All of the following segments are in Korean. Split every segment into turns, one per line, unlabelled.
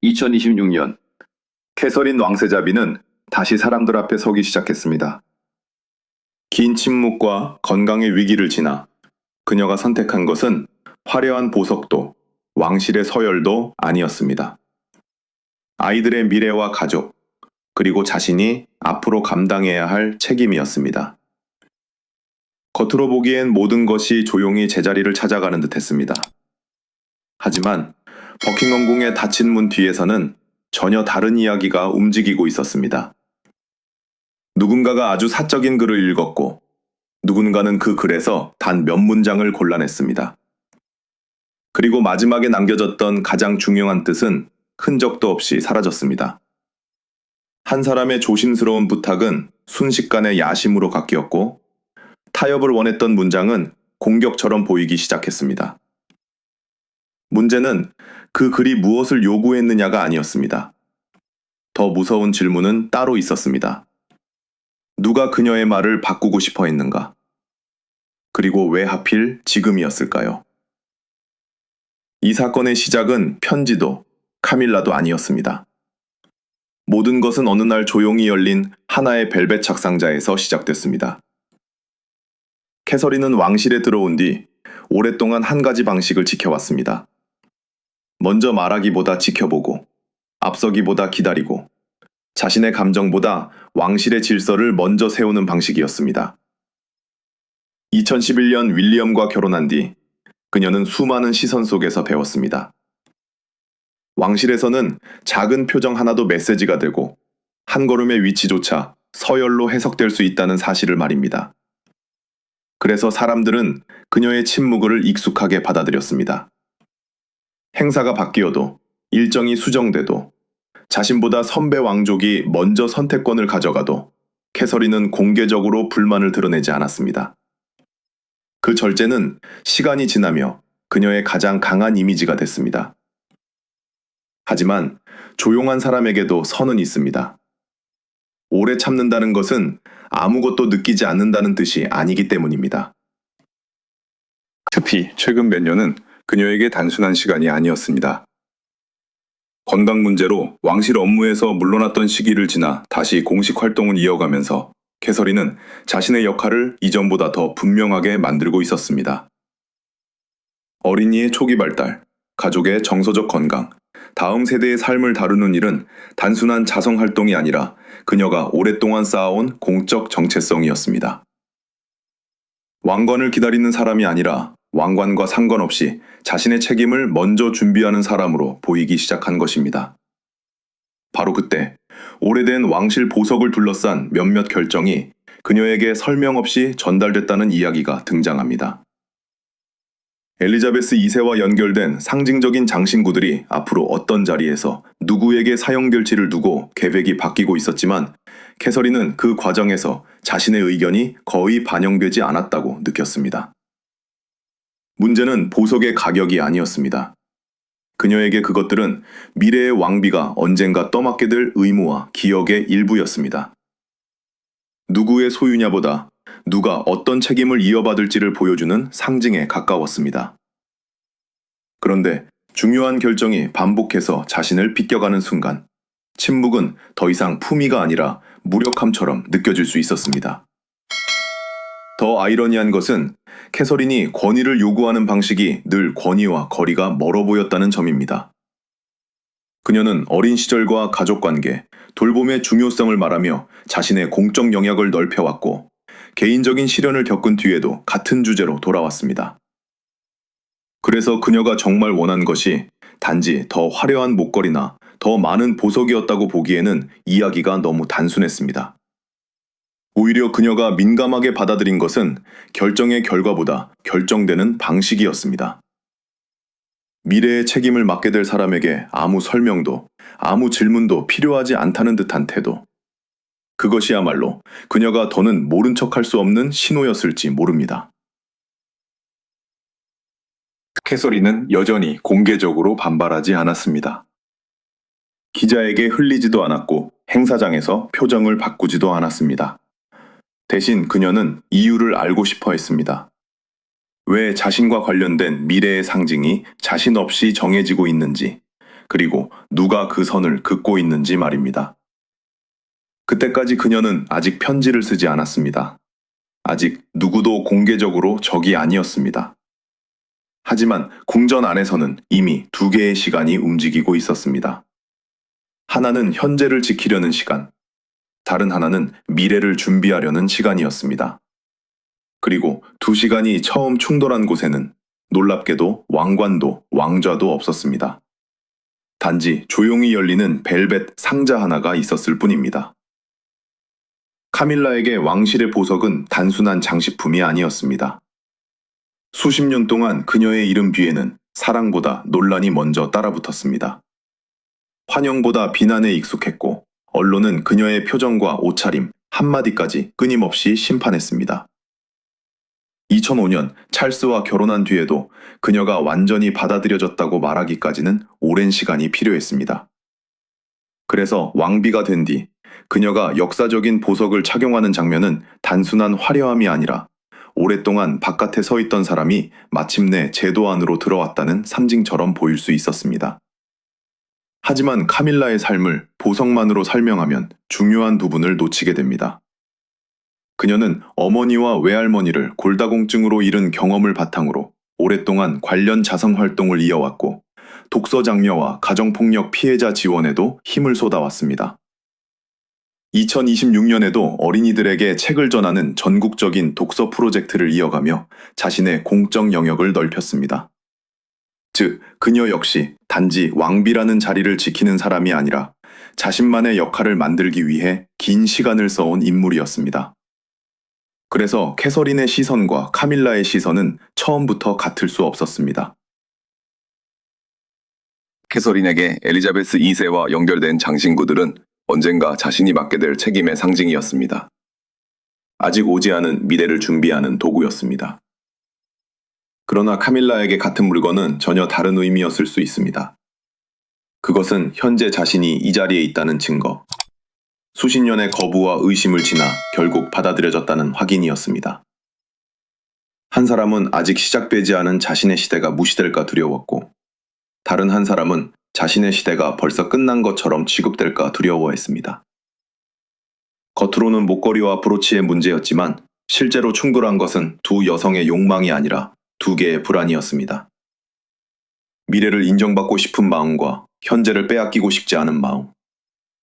2026년 캐서린 왕세자비는 다시 사람들 앞에 서기 시작했습니다. 긴 침묵과 건강의 위기를 지나 그녀가 선택한 것은 화려한 보석도 왕실의 서열도 아니었습니다. 아이들의 미래와 가족, 그리고 자신이 앞으로 감당해야 할 책임이었습니다. 겉으로 보기엔 모든 것이 조용히 제자리를 찾아가는 듯했습니다. 하지만 버킹엄궁의 닫힌 문 뒤에서는 전혀 다른 이야기가 움직이고 있었습니다. 누군가가 아주 사적인 글을 읽었고 누군가는 그 글에서 단 몇 문장을 골라냈습니다. 그리고 마지막에 남겨졌던 가장 중요한 뜻은 흔적도 없이 사라졌습니다. 한 사람의 조심스러운 부탁은 순식간에 야심으로 바뀌었고 타협을 원했던 문장은 공격처럼 보이기 시작했습니다. 문제는 그 글이 무엇을 요구했느냐가 아니었습니다. 더 무서운 질문은 따로 있었습니다. 누가 그녀의 말을 바꾸고 싶어 했는가? 그리고 왜 하필 지금이었을까요? 이 사건의 시작은 편지도 카밀라도 아니었습니다. 모든 것은 어느 날 조용히 열린 하나의 벨벳 착상자에서 시작됐습니다. 캐서린은 왕실에 들어온 뒤 오랫동안 한 가지 방식을 지켜왔습니다. 먼저 말하기보다 지켜보고, 앞서기보다 기다리고, 자신의 감정보다 왕실의 질서를 먼저 세우는 방식이었습니다. 2011년 윌리엄과 결혼한 뒤 그녀는 수많은 시선 속에서 배웠습니다. 왕실에서는 작은 표정 하나도 메시지가 되고 한 걸음의 위치조차 서열로 해석될 수 있다는 사실을 말입니다. 그래서 사람들은 그녀의 침묵을 익숙하게 받아들였습니다. 행사가 바뀌어도 일정이 수정돼도 자신보다 선배 왕족이 먼저 선택권을 가져가도 캐서린은 공개적으로 불만을 드러내지 않았습니다. 그 절제는 시간이 지나며 그녀의 가장 강한 이미지가 됐습니다. 하지만 조용한 사람에게도 선은 있습니다. 오래 참는다는 것은 아무것도 느끼지 않는다는 뜻이 아니기 때문입니다.
특히 최근 몇 년은 그녀에게 단순한 시간이 아니었습니다. 건강 문제로 왕실 업무에서 물러났던 시기를 지나 다시 공식 활동을 이어가면서 캐서린은 자신의 역할을 이전보다 더 분명하게 만들고 있었습니다. 어린이의 초기 발달, 가족의 정서적 건강, 다음 세대의 삶을 다루는 일은 단순한 자성 활동이 아니라 그녀가 오랫동안 쌓아온 공적 정체성이었습니다. 왕관을 기다리는 사람이 아니라 왕관과 상관없이 자신의 책임을 먼저 준비하는 사람으로 보이기 시작한 것입니다. 바로 그때 오래된 왕실 보석을 둘러싼 몇몇 결정이 그녀에게 설명 없이 전달됐다는 이야기가 등장합니다. 엘리자베스 2세와 연결된 상징적인 장신구들이 앞으로 어떤 자리에서 누구에게 사용될지를 두고 계획이 바뀌고 있었지만 캐서린은 그 과정에서 자신의 의견이 거의 반영되지 않았다고 느꼈습니다. 문제는 보석의 가격이 아니었습니다. 그녀에게 그것들은 미래의 왕비가 언젠가 떠맡게 될 의무와 기억의 일부였습니다. 누구의 소유냐보다 누가 어떤 책임을 이어받을지를 보여주는 상징에 가까웠습니다. 그런데 중요한 결정이 반복해서 자신을 비껴가는 순간, 침묵은 더 이상 품위가 아니라 무력함처럼 느껴질 수 있었습니다. 더 아이러니한 것은 캐서린이 권위를 요구하는 방식이 늘 권위와 거리가 멀어 보였다는 점입니다. 그녀는 어린 시절과 가족관계, 돌봄의 중요성을 말하며 자신의 공적 영역을 넓혀왔고 개인적인 시련을 겪은 뒤에도 같은 주제로 돌아왔습니다. 그래서 그녀가 정말 원한 것이 단지 더 화려한 목걸이나 더 많은 보석이었다고 보기에는 이야기가 너무 단순했습니다. 오히려 그녀가 민감하게 받아들인 것은 결정의 결과보다 결정되는 방식이었습니다. 미래의 책임을 맡게 될 사람에게 아무 설명도, 아무 질문도 필요하지 않다는 듯한 태도. 그것이야말로 그녀가 더는 모른 척할 수 없는 신호였을지 모릅니다. 캐서린은 여전히 공개적으로 반발하지 않았습니다. 기자에게 흘리지도 않았고 행사장에서 표정을 바꾸지도 않았습니다. 대신 그녀는 이유를 알고 싶어 했습니다. 왜 자신과 관련된 미래의 상징이 자신 없이 정해지고 있는지, 그리고 누가 그 선을 긋고 있는지 말입니다. 그때까지 그녀는 아직 편지를 쓰지 않았습니다. 아직 누구도 공개적으로 적이 아니었습니다. 하지만 궁전 안에서는 이미 두 개의 시간이 움직이고 있었습니다. 하나는 현재를 지키려는 시간, 다른 하나는 미래를 준비하려는 시간이었습니다. 그리고 두 시간이 처음 충돌한 곳에는 놀랍게도 왕관도 왕좌도 없었습니다. 단지 조용히 열리는 벨벳 상자 하나가 있었을 뿐입니다. 카밀라에게 왕실의 보석은 단순한 장식품이 아니었습니다. 수십 년 동안 그녀의 이름 뒤에는 사랑보다 논란이 먼저 따라붙었습니다. 환영보다 비난에 익숙했고, 언론은 그녀의 표정과 옷차림, 한마디까지 끊임없이 심판했습니다. 2005년 찰스와 결혼한 뒤에도 그녀가 완전히 받아들여졌다고 말하기까지는 오랜 시간이 필요했습니다. 그래서 왕비가 된 뒤 그녀가 역사적인 보석을 착용하는 장면은 단순한 화려함이 아니라 오랫동안 바깥에 서 있던 사람이 마침내 제도 안으로 들어왔다는 상징처럼 보일 수 있었습니다. 하지만 카밀라의 삶을 보석만으로 설명하면 중요한 부분을 놓치게 됩니다. 그녀는 어머니와 외할머니를 골다공증으로 잃은 경험을 바탕으로 오랫동안 관련 자성 활동을 이어왔고, 독서 장려와 가정폭력 피해자 지원에도 힘을 쏟아왔습니다. 2026년에도 어린이들에게 책을 전하는 전국적인 독서 프로젝트를 이어가며 자신의 공적 영역을 넓혔습니다. 즉, 그녀 역시 단지 왕비라는 자리를 지키는 사람이 아니라 자신만의 역할을 만들기 위해 긴 시간을 써온 인물이었습니다. 그래서 캐서린의 시선과 카밀라의 시선은 처음부터 같을 수 없었습니다.
캐서린에게 엘리자베스 2세와 연결된 장신구들은 언젠가 자신이 맡게 될 책임의 상징이었습니다.
아직 오지 않은 미래를 준비하는 도구였습니다. 그러나 카밀라에게 같은 물건은 전혀 다른 의미였을 수 있습니다. 그것은 현재 자신이 이 자리에 있다는 증거, 수십 년의 거부와 의심을 지나 결국 받아들여졌다는 확인이었습니다. 한 사람은 아직 시작되지 않은 자신의 시대가 무시될까 두려웠고, 다른 한 사람은 자신의 시대가 벌써 끝난 것처럼 취급될까 두려워했습니다. 겉으로는 목걸이와 브로치의 문제였지만 실제로 충돌한 것은 두 여성의 욕망이 아니라 두 개의 불안이었습니다. 미래를 인정받고 싶은 마음과 현재를 빼앗기고 싶지 않은 마음.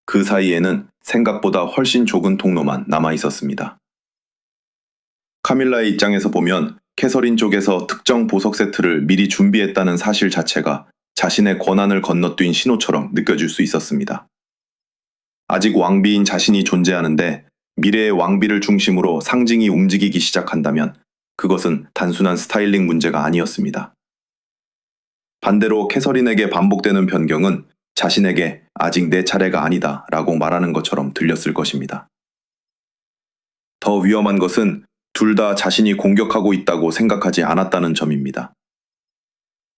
그 사이에는 생각보다 훨씬 좁은 통로만 남아 있었습니다. 카밀라의 입장에서 보면 캐서린 쪽에서 특정 보석 세트를 미리 준비했다는 사실 자체가 자신의 권한을 건너뛴 신호처럼 느껴질 수 있었습니다. 아직 왕비인 자신이 존재하는데 미래의 왕비를 중심으로 상징이 움직이기 시작한다면 그것은 단순한 스타일링 문제가 아니었습니다. 반대로 캐서린에게 반복되는 변경은 자신에게 아직 내 차례가 아니다 라고 말하는 것처럼 들렸을 것입니다. 더 위험한 것은 둘 다 자신이 공격하고 있다고 생각하지 않았다는 점입니다.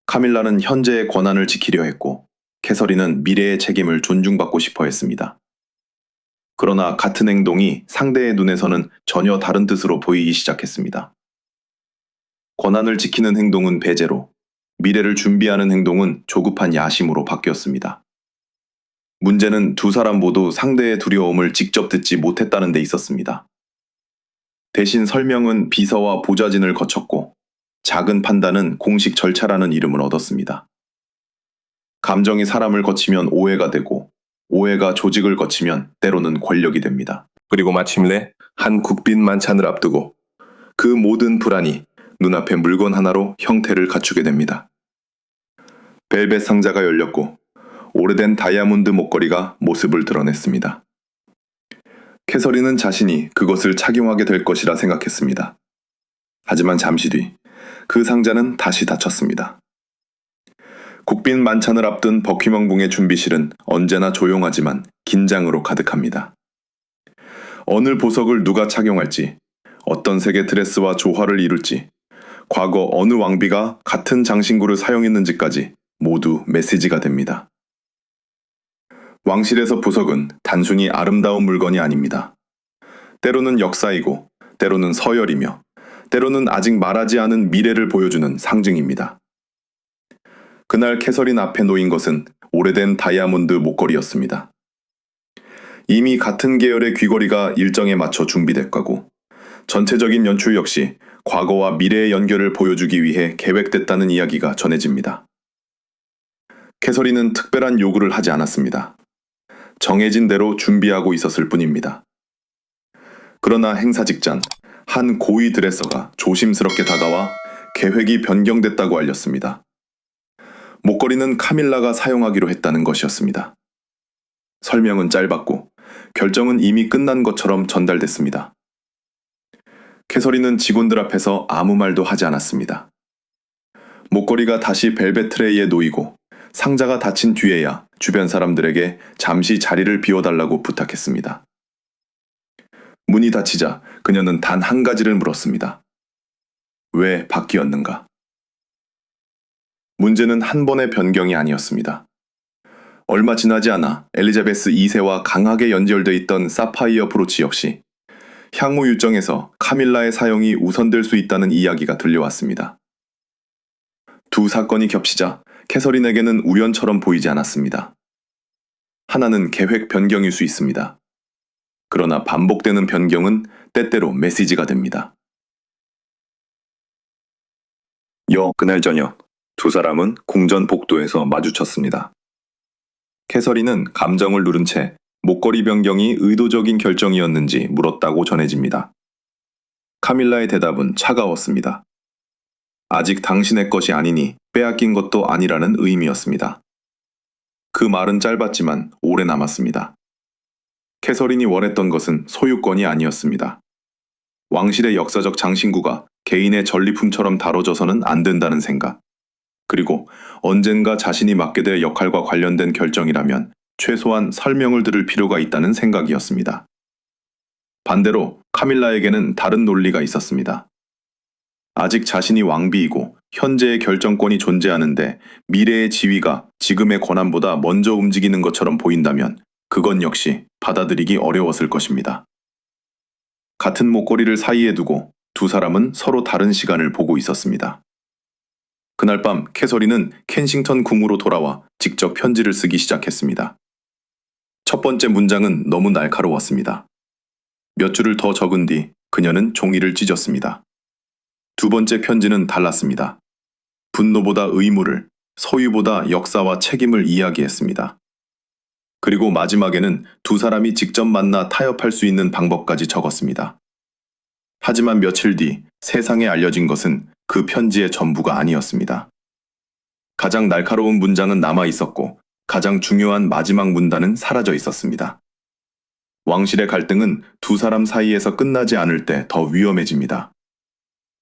카밀라는 현재의 권한을 지키려 했고, 캐서린은 미래의 책임을 존중받고 싶어 했습니다. 그러나 같은 행동이 상대의 눈에서는 전혀 다른 뜻으로 보이기 시작했습니다. 권한을 지키는 행동은 배제로, 미래를 준비하는 행동은 조급한 야심으로 바뀌었습니다. 문제는 두 사람 모두 상대의 두려움을 직접 듣지 못했다는 데 있었습니다. 대신 설명은 비서와 보좌진을 거쳤고, 작은 판단은 공식 절차라는 이름을 얻었습니다. 감정이 사람을 거치면 오해가 되고, 오해가 조직을 거치면 때로는 권력이 됩니다.
그리고 마침내 한 국빈 만찬을 앞두고 그 모든 불안이 눈앞의 물건 하나로 형태를 갖추게 됩니다.
벨벳 상자가 열렸고 오래된 다이아몬드 목걸이가 모습을 드러냈습니다. 캐서린은 자신이 그것을 착용하게 될 것이라 생각했습니다. 하지만 잠시 뒤 그 상자는 다시 닫혔습니다. 국빈 만찬을 앞둔 버킹엄궁의 준비실은 언제나 조용하지만 긴장으로 가득합니다. 어느 보석을 누가 착용할지, 어떤 색의 드레스와 조화를 이룰지, 과거 어느 왕비가 같은 장신구를 사용했는지까지 모두 메시지가 됩니다. 왕실에서 보석은 단순히 아름다운 물건이 아닙니다. 때로는 역사이고, 때로는 서열이며, 때로는 아직 말하지 않은 미래를 보여주는 상징입니다. 그날 캐서린 앞에 놓인 것은 오래된 다이아몬드 목걸이였습니다. 이미 같은 계열의 귀걸이가 일정에 맞춰 준비됐고, 전체적인 연출 역시 과거와 미래의 연결을 보여주기 위해 계획됐다는 이야기가 전해집니다. 캐서린은 특별한 요구를 하지 않았습니다. 정해진 대로 준비하고 있었을 뿐입니다. 그러나 행사 직전 한 고위 드레서가 조심스럽게 다가와 계획이 변경됐다고 알렸습니다. 목걸이는 카밀라가 사용하기로 했다는 것이었습니다. 설명은 짧았고 결정은 이미 끝난 것처럼 전달됐습니다. 캐서린은 직원들 앞에서 아무 말도 하지 않았습니다. 목걸이가 다시 벨벳 트레이에 놓이고 상자가 닫힌 뒤에야 주변 사람들에게 잠시 자리를 비워달라고 부탁했습니다. 문이 닫히자 그녀는 단 한 가지를 물었습니다. 왜 바뀌었는가? 문제는 한 번의 변경이 아니었습니다. 얼마 지나지 않아 엘리자베스 2세와 강하게 연결돼 있던 사파이어 브로치 역시 향후 일정에서 카밀라의 사용이 우선될 수 있다는 이야기가 들려왔습니다. 두 사건이 겹치자 캐서린에게는 우연처럼 보이지 않았습니다. 하나는 계획 변경일 수 있습니다. 그러나 반복되는 변경은 때때로 메시지가 됩니다. 그날 저녁 두 사람은 궁전 복도에서 마주쳤습니다. 캐서린은 감정을 누른 채 목걸이 변경이 의도적인 결정이었는지 물었다고 전해집니다. 카밀라의 대답은 차가웠습니다. 아직 당신의 것이 아니니 빼앗긴 것도 아니라는 의미였습니다. 그 말은 짧았지만 오래 남았습니다. 캐서린이 원했던 것은 소유권이 아니었습니다. 왕실의 역사적 장신구가 개인의 전리품처럼 다뤄져서는 안 된다는 생각. 그리고 언젠가 자신이 맡게 될 역할과 관련된 결정이라면 최소한 설명을 들을 필요가 있다는 생각이었습니다. 반대로 카밀라에게는 다른 논리가 있었습니다. 아직 자신이 왕비이고 현재의 결정권이 존재하는데 미래의 지위가 지금의 권한보다 먼저 움직이는 것처럼 보인다면 그건 역시 받아들이기 어려웠을 것입니다. 같은 목걸이를 사이에 두고 두 사람은 서로 다른 시간을 보고 있었습니다. 그날 밤 캐서린은 켄싱턴 궁으로 돌아와 직접 편지를 쓰기 시작했습니다. 첫 번째 문장은 너무 날카로웠습니다. 몇 줄을 더 적은 뒤 그녀는 종이를 찢었습니다. 두 번째 편지는 달랐습니다. 분노보다 의무를, 소유보다 역사와 책임을 이야기했습니다. 그리고 마지막에는 두 사람이 직접 만나 타협할 수 있는 방법까지 적었습니다. 하지만 며칠 뒤 세상에 알려진 것은 그 편지의 전부가 아니었습니다. 가장 날카로운 문장은 남아 있었고 가장 중요한 마지막 문단은 사라져 있었습니다. 왕실의 갈등은 두 사람 사이에서 끝나지 않을 때 더 위험해집니다.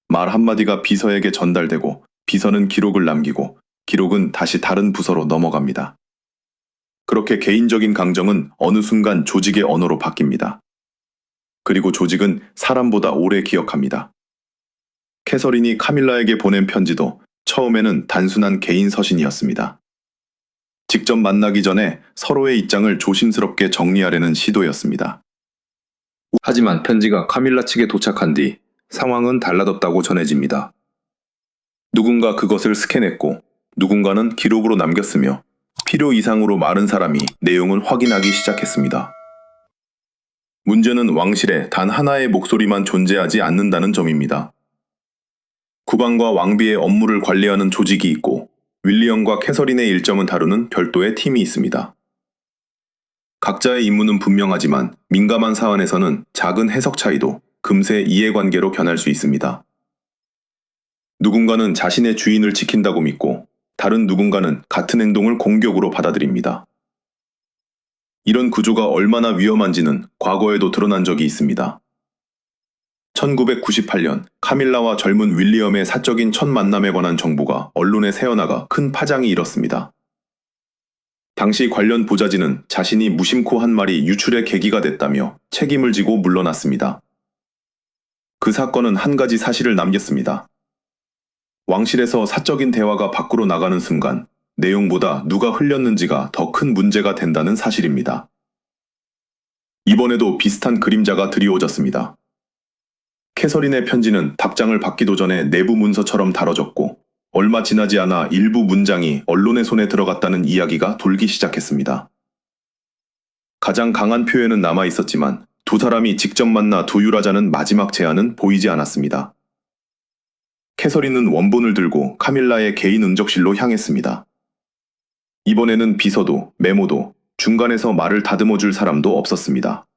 말 한마디가 비서에게 전달되고 비서는 기록을 남기고 기록은 다시 다른 부서로 넘어갑니다. 그렇게 개인적인 감정은 어느 순간 조직의 언어로 바뀝니다. 그리고 조직은 사람보다 오래 기억합니다. 캐서린이 카밀라에게 보낸 편지도 처음에는 단순한 개인 서신이었습니다. 직접 만나기 전에 서로의 입장을 조심스럽게 정리하려는 시도였습니다. 하지만 편지가 카밀라 측에 도착한 뒤 상황은 달라졌다고 전해집니다. 누군가 그것을 스캔했고 누군가는 기록으로 남겼으며 필요 이상으로 많은 사람이 내용을 확인하기 시작했습니다. 문제는 왕실에 단 하나의 목소리만 존재하지 않는다는 점입니다. 국왕과 왕비의 업무를 관리하는 조직이 있고 윌리엄과 캐서린의 일정을 다루는 별도의 팀이 있습니다. 각자의 임무는 분명하지만 민감한 사안에서는 작은 해석 차이도 금세 이해관계로 변할 수 있습니다. 누군가는 자신의 주인을 지킨다고 믿고 다른 누군가는 같은 행동을 공격으로 받아들입니다. 이런 구조가 얼마나 위험한지는 과거에도 드러난 적이 있습니다. 1998년 카밀라와 젊은 윌리엄의 사적인 첫 만남에 관한 정보가 언론에 새어나가 큰 파장이 일었습니다. 당시 관련 보좌진은 자신이 무심코 한 말이 유출의 계기가 됐다며 책임을 지고 물러났습니다. 그 사건은 한 가지 사실을 남겼습니다. 왕실에서 사적인 대화가 밖으로 나가는 순간 내용보다 누가 흘렸는지가 더 큰 문제가 된다는 사실입니다. 이번에도 비슷한 그림자가 드리워졌습니다. 캐서린의 편지는 답장을 받기도 전에 내부 문서처럼 다뤄졌고
얼마 지나지 않아 일부 문장이 언론의 손에 들어갔다는 이야기가 돌기 시작했습니다. 가장 강한 표현은 남아 있었지만 두 사람이 직접 만나 도율하자는 마지막 제안은 보이지 않았습니다. 캐서린은 원본을 들고 카밀라의 개인 응접실로 향했습니다. 이번에는 비서도, 메모도, 중간에서 말을 다듬어 줄 사람도 없었습니다.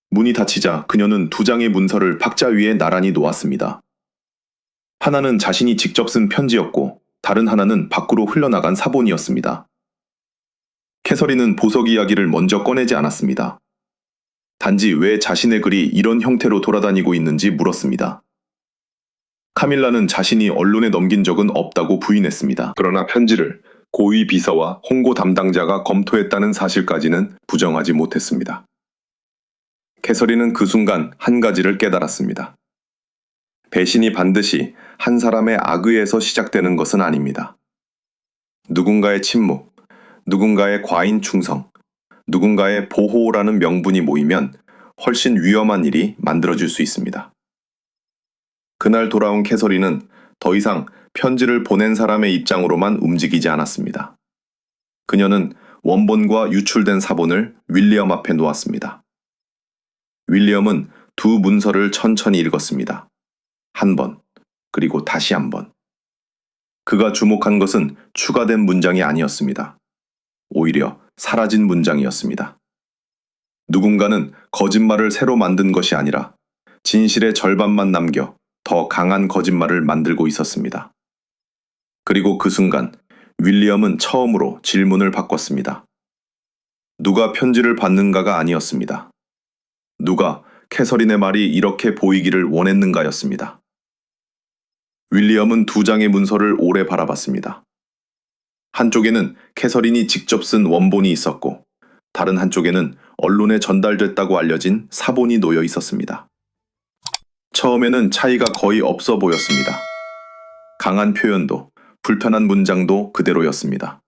문이 닫히자 그녀는 두 장의 문서를 탁자 위에 나란히 놓았습니다. 하나는 자신이 직접 쓴 편지였고 다른 하나는 밖으로 흘러나간 사본이었습니다. 캐서린은 보석 이야기를 먼저 꺼내지 않았습니다. 단지 왜 자신의 글이 이런 형태로 돌아다니고 있는지 물었습니다. 카밀라는 자신이 언론에 넘긴 적은 없다고 부인했습니다.
그러나 편지를 고위 비서와 홍보 담당자가 검토했다는 사실까지는 부정하지 못했습니다. 캐서린은 그 순간 한 가지를 깨달았습니다. 배신이 반드시 한 사람의 악의에서 시작되는 것은 아닙니다. 누군가의 침묵, 누군가의 과인 충성, 누군가의 보호라는 명분이 모이면 훨씬 위험한 일이 만들어질 수 있습니다. 그날 돌아온 캐서린은 더 이상 편지를 보낸 사람의 입장으로만 움직이지 않았습니다. 그녀는 원본과 유출된 사본을 윌리엄 앞에 놓았습니다. 윌리엄은 두 문서를 천천히 읽었습니다. 한 번, 그리고 다시 한 번. 그가 주목한 것은 추가된 문장이 아니었습니다. 오히려 사라진 문장이었습니다. 누군가는 거짓말을 새로 만든 것이 아니라 진실의 절반만 남겨 더 강한 거짓말을 만들고 있었습니다. 그리고 그 순간 윌리엄은 처음으로 질문을 바꿨습니다. 누가 편지를 받는가가 아니었습니다. 누가 캐서린의 말이 이렇게 보이기를 원했는가였습니다. 윌리엄은 두 장의 문서를 오래 바라봤습니다. 한쪽에는 캐서린이 직접 쓴 원본이 있었고 다른 한쪽에는 언론에 전달됐다고 알려진 사본이 놓여 있었습니다. 처음에는 차이가 거의 없어 보였습니다. 강한 표현도 불편한 문장도 그대로였습니다.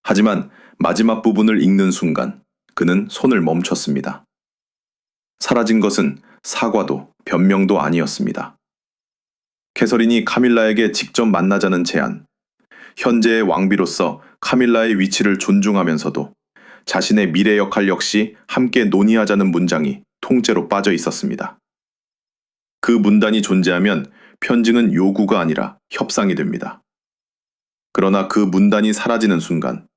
하지만 마지막 부분을 읽는 순간 그는 손을 멈췄습니다. 사라진 것은 사과도 변명도 아니었습니다. 캐서린이 카밀라에게 직접 만나자는 제안, 현재의 왕비로서 카밀라의 위치를 존중하면서도 자신의 미래 역할 역시 함께 논의하자는 문장이 통째로 빠져 있었습니다. 그 문단이 존재하면 편지는 요구가 아니라 협상이 됩니다. 그러나 그 문단이 사라지는 순간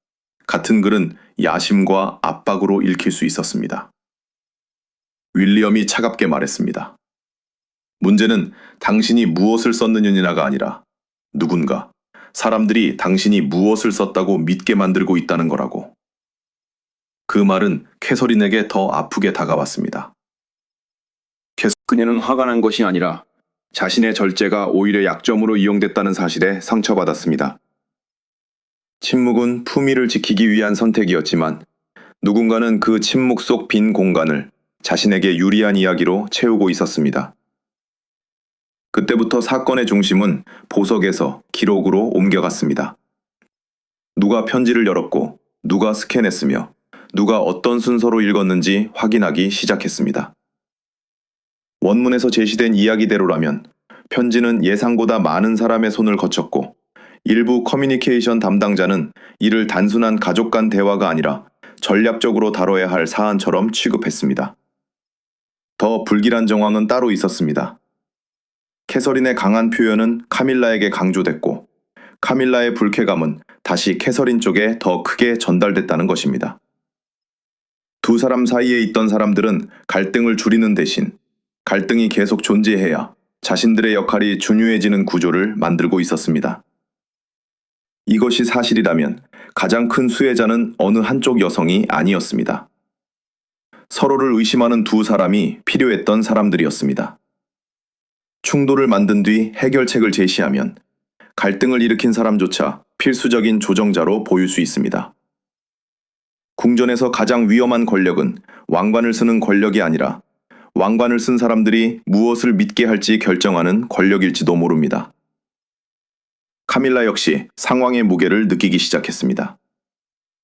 같은 글은 야심과 압박으로 읽힐 수 있었습니다. 윌리엄이 차갑게 말했습니다. 문제는 당신이 무엇을 썼느냐가 아니라 누군가, 사람들이 당신이 무엇을 썼다고 믿게 만들고 있다는 거라고. 그 말은 캐서린에게 더 아프게 다가왔습니다.
그녀는 화가 난 것이 아니라 자신의 절제가 오히려 약점으로 이용됐다는 사실에 상처받았습니다. 침묵은 품위를 지키기 위한 선택이었지만 누군가는 그 침묵 속 빈 공간을 자신에게 유리한 이야기로 채우고 있었습니다. 그때부터 사건의 중심은 보석에서 기록으로 옮겨갔습니다. 누가 편지를 열었고 누가 스캔했으며 누가 어떤 순서로 읽었는지 확인하기 시작했습니다. 원문에서 제시된 이야기대로라면 편지는 예상보다 많은 사람의 손을 거쳤고 일부 커뮤니케이션 담당자는 이를 단순한 가족 간 대화가 아니라 전략적으로 다뤄야 할 사안처럼 취급했습니다. 더 불길한 정황은 따로 있었습니다. 캐서린의 강한 표현은 카밀라에게 강조됐고 카밀라의 불쾌감은 다시 캐서린 쪽에 더 크게 전달됐다는 것입니다. 두 사람 사이에 있던 사람들은 갈등을 줄이는 대신 갈등이 계속 존재해야 자신들의 역할이 중요해지는 구조를 만들고 있었습니다. 이것이 사실이라면 가장 큰 수혜자는 어느 한쪽 여성이 아니었습니다. 서로를 의심하는 두 사람이 필요했던 사람들이었습니다. 충돌을 만든 뒤 해결책을 제시하면 갈등을 일으킨 사람조차 필수적인 조정자로 보일 수 있습니다. 궁전에서 가장 위험한 권력은 왕관을 쓰는 권력이 아니라 왕관을 쓴 사람들이 무엇을 믿게 할지 결정하는 권력일지도 모릅니다. 카밀라 역시 상황의 무게를 느끼기 시작했습니다.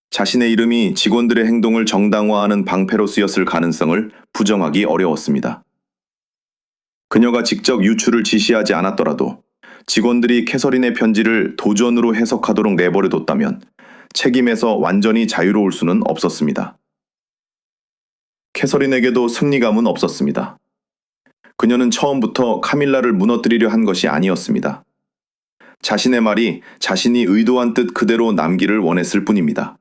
자신의 이름이 직원들의 행동을 정당화하는 방패로 쓰였을 가능성을 부정하기 어려웠습니다. 그녀가 직접 유출을 지시하지 않았더라도 직원들이 캐서린의 편지를 도전으로 해석하도록 내버려뒀다면 책임에서 완전히 자유로울 수는 없었습니다. 캐서린에게도 승리감은 없었습니다. 그녀는 처음부터 카밀라를 무너뜨리려 한 것이 아니었습니다. 자신의 말이 자신이 의도한 뜻 그대로 남기를 원했을 뿐입니다.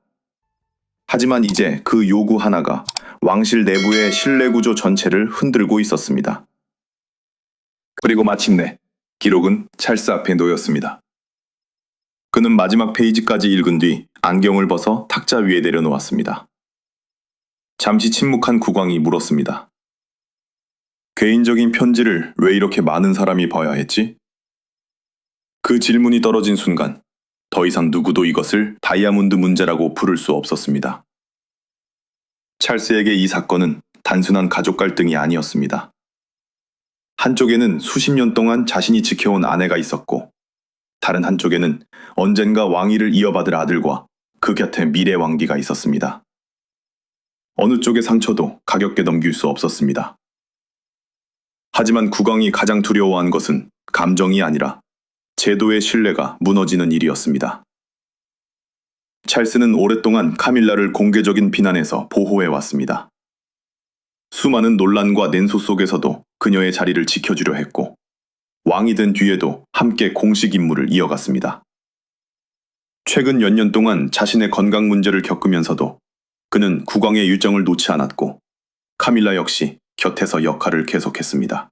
하지만 이제 그 요구 하나가 왕실 내부의 신뢰 구조 전체를 흔들고 있었습니다.
그리고 마침내 기록은 찰스 앞에 놓였습니다.
그는 마지막 페이지까지 읽은 뒤 안경을 벗어 탁자 위에 내려놓았습니다. 잠시 침묵한 국왕이 물었습니다. 개인적인 편지를 왜 이렇게 많은 사람이 봐야 했지? 그 질문이 떨어진 순간 더 이상 누구도 이것을 다이아몬드 문제라고 부를 수 없었습니다. 찰스에게 이 사건은 단순한 가족 갈등이 아니었습니다. 한쪽에는 수십 년 동안 자신이 지켜온 아내가 있었고, 다른 한쪽에는 언젠가 왕위를 이어받을 아들과 그 곁에 미래 왕비가 있었습니다. 어느 쪽의 상처도 가볍게 넘길 수 없었습니다. 하지만 국왕이 가장 두려워한 것은 감정이 아니라 제도의 신뢰가 무너지는 일이었습니다. 찰스는 오랫동안 카밀라를 공개적인 비난에서 보호해왔습니다. 수많은 논란과 냉소 속에서도 그녀의 자리를 지켜주려 했고, 왕이 된 뒤에도 함께 공식 임무를 이어갔습니다. 최근 몇 년 동안 자신의 건강 문제를 겪으면서도 그는 국왕의 일정을 놓지 않았고, 카밀라 역시 곁에서 역할을 계속했습니다.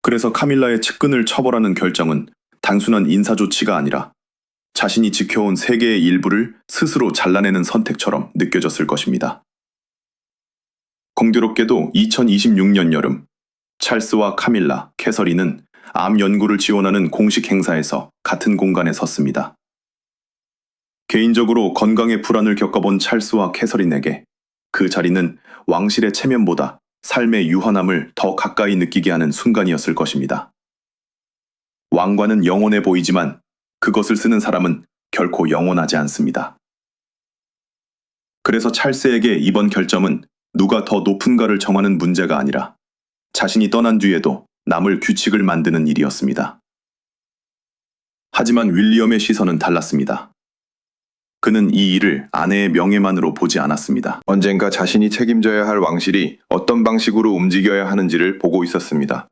그래서 카밀라의 측근을 처벌하는 결정은 단순한 인사 조치가 아니라 자신이 지켜온 세계의 일부를 스스로 잘라내는 선택처럼 느껴졌을 것입니다. 공교롭게도 2026년 여름, 찰스와 카밀라, 캐서린은 암 연구를 지원하는 공식 행사에서 같은 공간에 섰습니다. 개인적으로 건강의 불안을 겪어본 찰스와 캐서린에게 그 자리는 왕실의 체면보다 삶의 유한함을 더 가까이 느끼게 하는 순간이었을 것입니다. 왕관은 영원해 보이지만 그것을 쓰는 사람은 결코 영원하지 않습니다. 그래서 찰스에게 이번 결점은 누가 더 높은가를 정하는 문제가 아니라 자신이 떠난 뒤에도 남을 규칙을 만드는 일이었습니다. 하지만 윌리엄의 시선은 달랐습니다. 그는 이 일을 아내의 명예만으로 보지 않았습니다. 언젠가 자신이 책임져야 할 왕실이 어떤 방식으로 움직여야 하는지를 보고 있었습니다.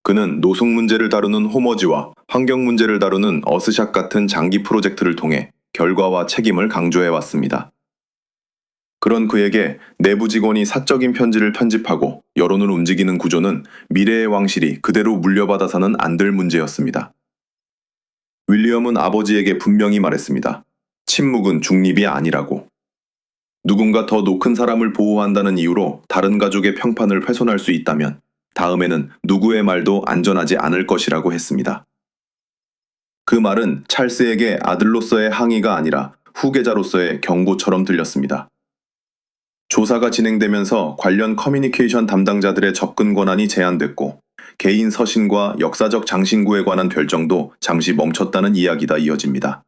그는 노숙 문제를 다루는 호머지와 환경 문제를 다루는 어스샷 같은 장기 프로젝트를 통해 결과와 책임을 강조해왔습니다. 그런 그에게 내부 직원이 사적인 편지를 편집하고 여론을 움직이는 구조는 미래의 왕실이 그대로 물려받아서는 안 될 문제였습니다. 윌리엄은 아버지에게 분명히 말했습니다. 침묵은 중립이 아니라고. 누군가 더 높은 사람을 보호한다는 이유로 다른 가족의 평판을 훼손할 수 있다면 다음에는 누구의 말도 안전하지 않을 것이라고 했습니다. 그 말은 찰스에게 아들로서의 항의가 아니라 후계자로서의 경고처럼 들렸습니다. 조사가 진행되면서 관련 커뮤니케이션 담당자들의 접근 권한이 제한됐고, 개인 서신과 역사적 장신구에 관한 결정도 잠시 멈췄다는 이야기가 이어집니다.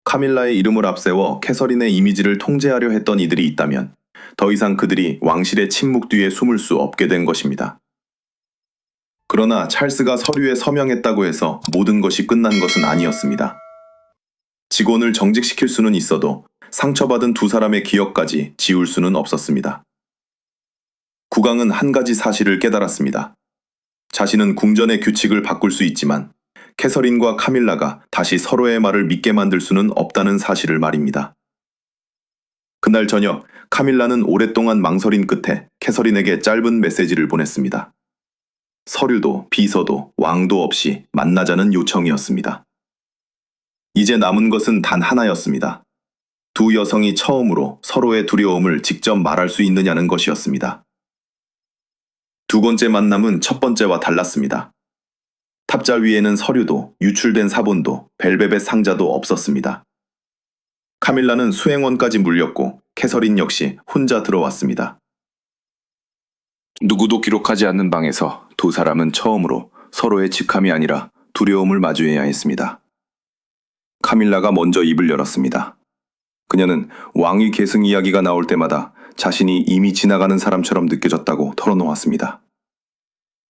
카밀라의 이름을 앞세워 캐서린의 이미지를 통제하려 했던 이들이 있다면 더 이상 그들이 왕실의 침묵 뒤에 숨을 수 없게 된 것입니다. 그러나 찰스가 서류에 서명했다고 해서 모든 것이 끝난 것은 아니었습니다. 직원을 정직시킬 수는 있어도 상처받은 두 사람의 기억까지 지울 수는 없었습니다. 국왕은 한 가지 사실을 깨달았습니다. 자신은 궁전의 규칙을 바꿀 수 있지만 캐서린과 카밀라가 다시 서로의 말을 믿게 만들 수는 없다는 사실을 말입니다. 그날 저녁, 카밀라는 오랫동안 망설인 끝에 캐서린에게 짧은 메시지를 보냈습니다. 서류도 비서도 왕도 없이 만나자는 요청이었습니다. 이제 남은 것은 단 하나였습니다. 두 여성이 처음으로 서로의 두려움을 직접 말할 수 있느냐는 것이었습니다. 두 번째 만남은 첫 번째와 달랐습니다. 탑자 위에는 서류도 유출된 사본도 벨베벳 상자도 없었습니다. 카밀라는 수행원까지 물렸고 캐서린 역시 혼자 들어왔습니다. 누구도 기록하지 않는 방에서 두 사람은 처음으로 서로의 직함이 아니라 두려움을 마주해야 했습니다. 카밀라가 먼저 입을 열었습니다. 그녀는 왕위 계승 이야기가 나올 때마다 자신이 이미 지나가는 사람처럼 느껴졌다고 털어놓았습니다.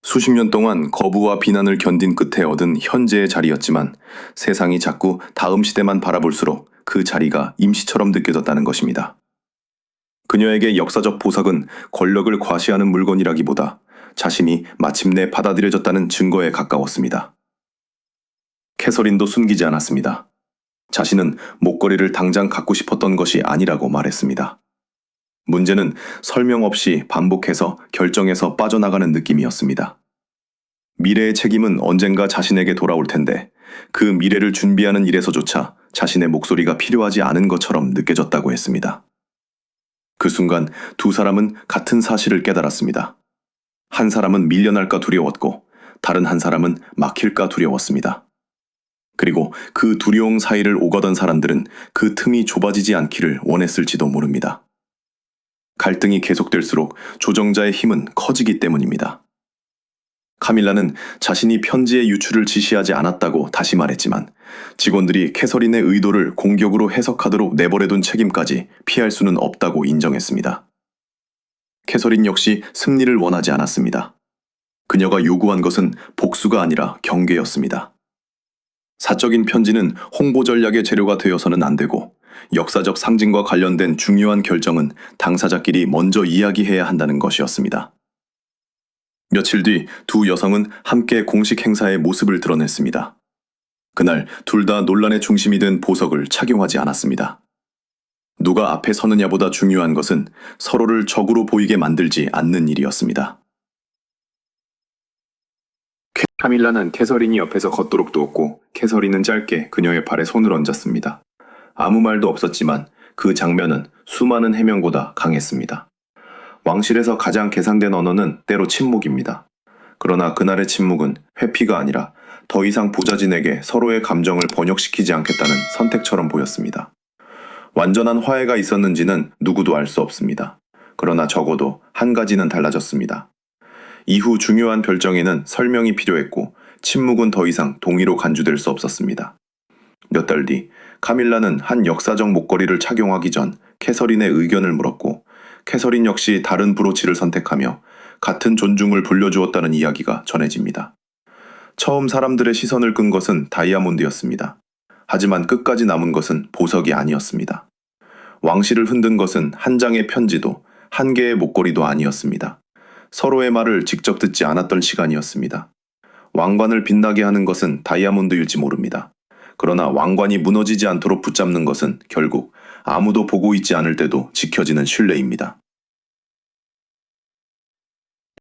수십 년 동안 거부와 비난을 견딘 끝에 얻은 현재의 자리였지만 세상이 자꾸 다음 시대만 바라볼수록 그 자리가 임시처럼 느껴졌다는 것입니다. 그녀에게 역사적 보석은 권력을 과시하는 물건이라기보다 자신이 마침내 받아들여졌다는 증거에 가까웠습니다. 캐서린도 숨기지 않았습니다. 자신은 목걸이를 당장 갖고 싶었던 것이 아니라고 말했습니다. 문제는 설명 없이 반복해서 결정에서 빠져나가는 느낌이었습니다. 미래의 책임은 언젠가 자신에게 돌아올 텐데 그 미래를 준비하는 일에서조차 자신의 목소리가 필요하지 않은 것처럼 느껴졌다고 했습니다. 그 순간 두 사람은 같은 사실을 깨달았습니다. 한 사람은 밀려날까 두려웠고 다른 한 사람은 막힐까 두려웠습니다. 그리고 그 두려움 사이를 오가던 사람들은 그 틈이 좁아지지 않기를 원했을지도 모릅니다. 갈등이 계속될수록 조정자의 힘은 커지기 때문입니다. 카밀라는 자신이 편지의 유출을 지시하지 않았다고 다시 말했지만 직원들이 캐서린의 의도를 공격으로 해석하도록 내버려둔 책임까지 피할 수는 없다고 인정했습니다. 캐서린 역시 승리를 원하지 않았습니다. 그녀가 요구한 것은 복수가 아니라 경계였습니다. 사적인 편지는 홍보 전략의 재료가 되어서는 안 되고 역사적 상징과 관련된 중요한 결정은 당사자끼리 먼저 이야기해야 한다는 것이었습니다. 며칠 뒤 두 여성은 함께 공식 행사의 모습을 드러냈습니다. 그날 둘 다 논란의 중심이 된 보석을 착용하지 않았습니다. 누가 앞에 서느냐보다 중요한 것은 서로를 적으로 보이게 만들지 않는 일이었습니다. 카밀라는 캐서린이 옆에서 걷도록 두었고 캐서린은 짧게 그녀의 발에 손을 얹었습니다. 아무 말도 없었지만 그 장면은 수많은 해명보다 강했습니다. 왕실에서 가장 개상된 언어는 때로 침묵입니다. 그러나 그날의 침묵은 회피가 아니라 더 이상 보좌진에게 서로의 감정을 번역시키지 않겠다는 선택처럼 보였습니다. 완전한 화해가 있었는지는 누구도 알 수 없습니다. 그러나 적어도 한 가지는 달라졌습니다. 이후 중요한 결정에는 설명이 필요했고 침묵은 더 이상 동의로 간주될 수 없었습니다. 몇 달 뒤 카밀라는 한 역사적 목걸이를 착용하기 전 캐서린의 의견을 물었고 캐서린 역시 다른 브로치를 선택하며 같은 존중을 불려주었다는 이야기가 전해집니다. 처음 사람들의 시선을 끈 것은 다이아몬드였습니다. 하지만 끝까지 남은 것은 보석이 아니었습니다. 왕실을 흔든 것은 한 장의 편지도 한 개의 목걸이도 아니었습니다. 서로의 말을 직접 듣지 않았던 시간이었습니다. 왕관을 빛나게 하는 것은 다이아몬드일지 모릅니다. 그러나 왕관이 무너지지 않도록 붙잡는 것은 결국 아무도 보고 있지 않을 때도 지켜지는 신뢰입니다.